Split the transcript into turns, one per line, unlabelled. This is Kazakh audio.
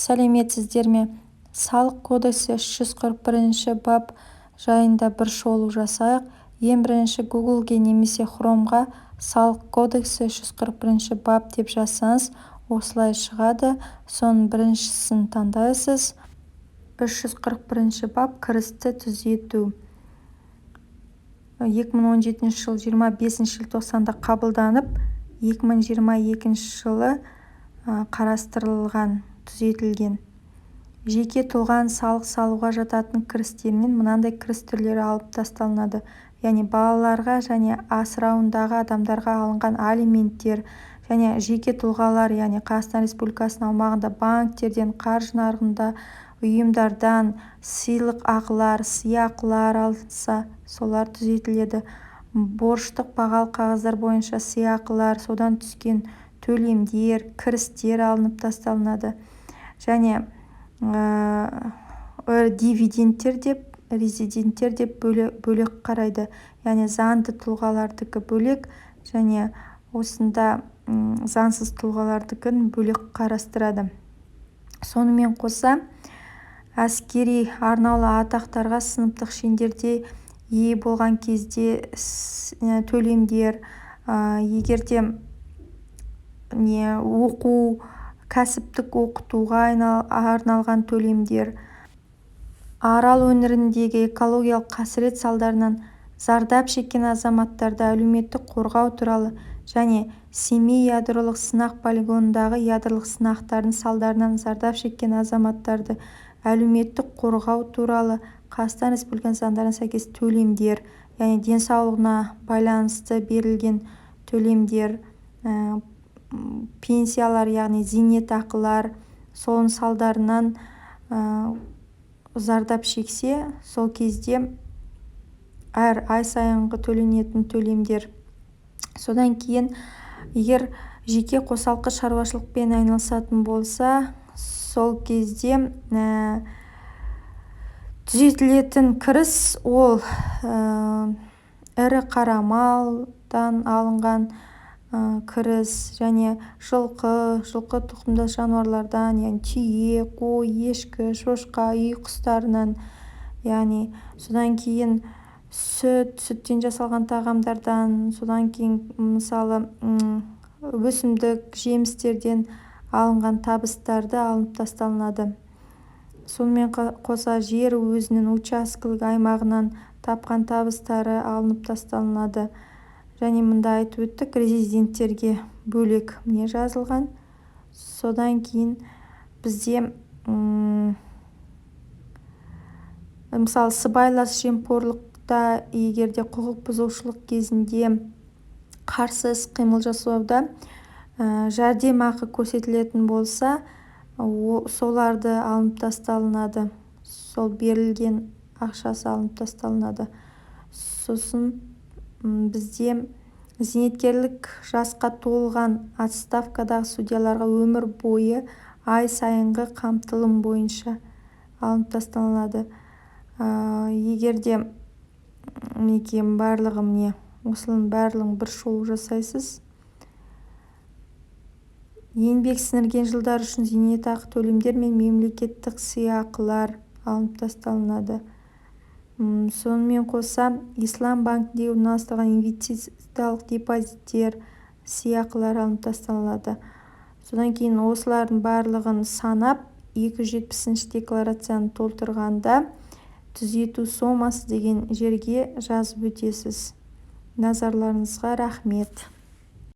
сәлеметсіздер ме? Салық кодексі 341 бап жайында бір шолу жасайық. Ең бірінші Гуглге немесе Хромға салық кодексі 341 бап деп жазсаңыз, осылай шығады. Соның біріншісін таңдайсыз. 341 бап кірісті түзету. 2017 жыл 25 желтоқсанда қабылданып, 2022 жылы қарастырылған, түзетілген. Жеке тұлғаның салық салуға жататын кірістерінен мынандай кіріс түрлері алып тасталынады. Яғни балаларға және асырауындағы адамдарға алынған алименттер, және жеке тұлғалар, яғни Қазақстан Республикасының аумағында банктерден, қаржы нарығында, ұйымдардан сыйлық ақылар, сыйақылар алынса, солар түзетіледі. Борыштық бағалы қағаздар бойынша сыйақылар, содан түскен төлемдер, кірістер алынып тасталынады. Және дивидендтер деп, резиденттер деп бөлек қарайды. Яғни заңды тұлғалардікі бөлек, және осында заңсыз тұлғалардікін бөлек қарастырады. Сонымен қоса, әскери арнаулы атақтарға сыныптық шендерде ие болған кезде төлемдер, егерде оқу, кәсіптік оқытуға арналған төлемдер, Арал өңіріндегі экологиялық қасірет салдарынан зардап шеккен азаматтарды әлеуметтік қорғау туралы және Семей ядролық сынақ полигонындағы ядролық сынақтардың салдарынан зардап шеккен азаматтарды әлеуметтік қорғау туралы Қазақстан Республикасының заңдарына сәйкес төлемдер, яғни денсаулығына байланысты берілген төлемдер, пенсиялар, яғни зейнетақылар, соның салдарынан зардап шексе, сол кезде әр ай сайынғы төленетін төлемдер. Содан кейін, егер жеке қосалқы шаруашылықпен айналысатын болса, сол кезде түзетілетін кіріс ол ірі қара малдан алынған кіріс, және жылқы тұқымды жануарлардан, яғни түйе, қой, ешкі, шошқа, үй құстарынан, яғни содан кейін сүттен жасалған тағамдардан, содан кейін мысалы өсімдік, жемістерден алынған табыстарды алынып тасталынады. Сонымен қоса жер өзінің учаскелік аймағынан тапқан табыстары алынып тасталынады. Және мұнда айтып өттік, резиденттерге бөлек не жазылған. Содан кейін бізде мысалы сыбайлас жемқорлықта, егерде құқық бұзушылық кезінде қарсы іс-қимыл жасауда жәрдемақы көрсетілетін болса, соларды алынып тасталынады. Сол берілген ақшасы алынып тасталынады. Сосын бізде зейнеткерлік жасқа толған отставкадағы судьяларға өмір бойы ай сайынғы қамтылым бойынша алынып тасталынады. Егерде осының барлығын бір шолу жасайсыз. Еңбек сіңірген жылдар үшін зейнетақы төлемдер мен мемлекеттік сыйақылар алынып тасталынады. Сонымен қоса, Ислам банкінде орналастырылған инвестициялық депозиттер, сыйақылар алынып тасталынады. Содан кейін осылардың барлығын санап, 270 декларацияны толтырғанда түзету сомасы деген жерге жазып өтесіз. Назарларыңызға рахмет.